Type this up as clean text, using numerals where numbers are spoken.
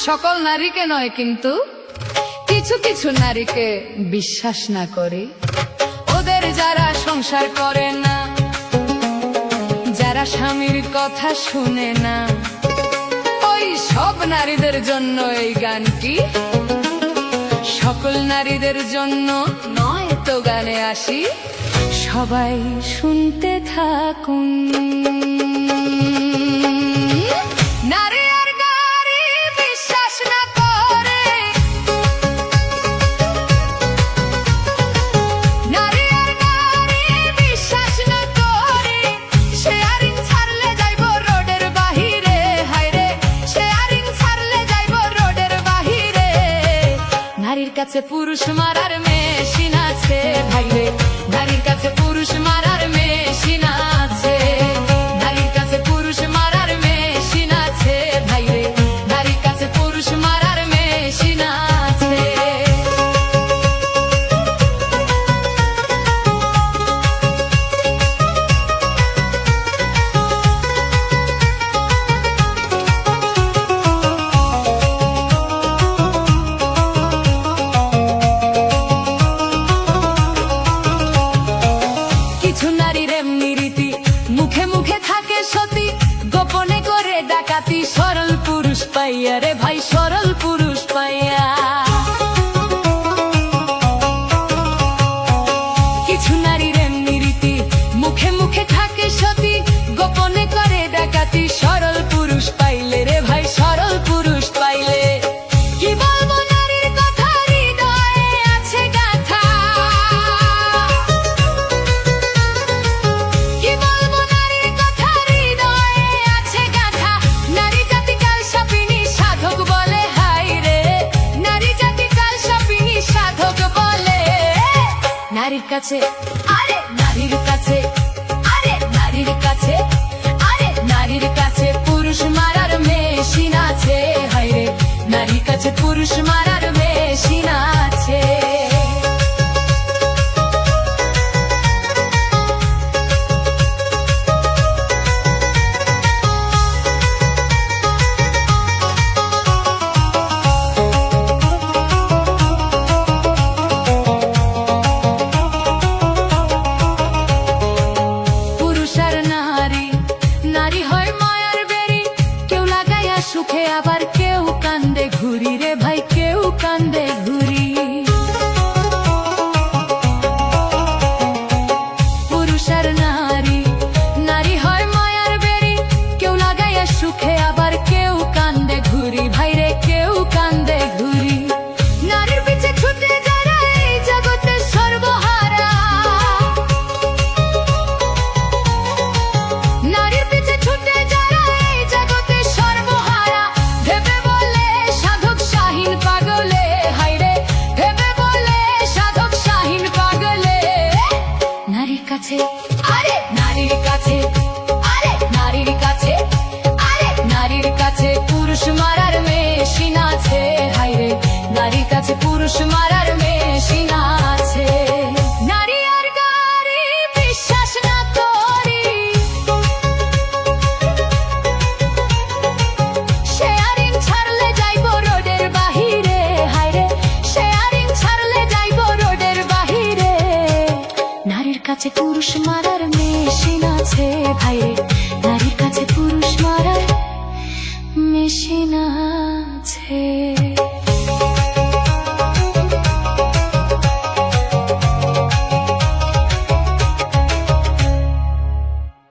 সকল নারীকে নয়, কিন্তু কিছু কিছু নারীকে বিশ্বাস না করে, ওদের যারা সংসার করে না, যারা স্বামীর কথা শুনে না, ওই সব নারীদের জন্য এই গানটি। সকল নারীদের জন্য নয় তো গানে আসি, সবাই শুনতে থাকুন। নারী আর গাড়ি বিশ্বাস না করে, নারী আর গাড়ি বিশ্বাস না করে, শেয়ারিং ছাড়লে যাইব রোডের বাহিরে, হায়রে শেয়ারিং ছাড়লে যাইব রোডের বাহিরে। নারীর কাছে পুরুষ মারার মেশিন আছে ভাইরে, নারীর কাছে পুরুষ মারার মেশিন আছে, নারীর কাছে পুরুষ মারার মেশিন আছে ভাইরে, নারীর কাছে পুরুষ মারার মেশিন আছে। কিছু নারীর এমনি রীতি, মুখে মুখে থাকে সতী, গোপনে করে ডাকাতি, সরল পুরুষ পাইয়া রে ভাই, সরল পুরুষ পাইয়া। কিছু নারীর এমনি রীতি, মুখে মুখে থাকে সতী, গোপনে করে ডাকাতি, সরল পুরুষ পাইলে রে ভাই, সরল পুরুষ পাইলে। কি বলবো নারীর কথা, হৃদয়ে আছে গাথা, কি বলবো নারীর কথা, হৃদয়ে আছে গাথা। নারী জাতি কাল সাপিনী সাধক বলে, হাই রে নারী জাতি কাল সাপিনী সাধক বলে। নারীর কাছে আরে নারীর কাছে, আরে নারীর কাছে, আরে নারীর কাছে পুরুষ মারার মেশিন আছে, হাই রে নারীর কাছে পুরুষ মারার মেশিন আছে। পুরুষ আর নারী, নারী হয় মায়ার বেরি, কেউ লাগাইয়া সুখে আবার কেউ কান্দে ঘুরি রে ভাই, কেউ কান্দে ঘুরি। পুরুষ আর নারী, নারী হয় মায়ার বেরি, কেউ লাগাইয়া সুখে আবার কেউ কান্দে ঘুরি ভাই রে, কেউ কান্দে ঘুরি। নারীর পিছে ছুটে যারা এই জগতে সর্বহারা, নারীর পিছে ছুটে যারা এই জগতে সর্বহারা, ভেবে বলে সাধক শাহীন পাগলে, হায়রে ভেবে বলে সাধক শাহীন পাগলে। নারীর কাছে আরে নারীর কাছে, আরে নারীর কাছে, আরে নারীর কাছে পুরুষ মারার মেশিন আছে, হায়রে নারীর কাছে পুরুষ মারার মেশিন আছে। নারী আর গাড়ি বিশ্বাস না করি, শেয়ারিং ছাড়লে যাইব রোডের বাহিরে, হায়রে শেয়ারিং ছাড়লে যাইব রোডের বাহিরে। নারীর কাছে পুরুষ মারার মেশিন আছে ভাইরে, নারীর কাছে পুরুষ মারার মেশিন আছে।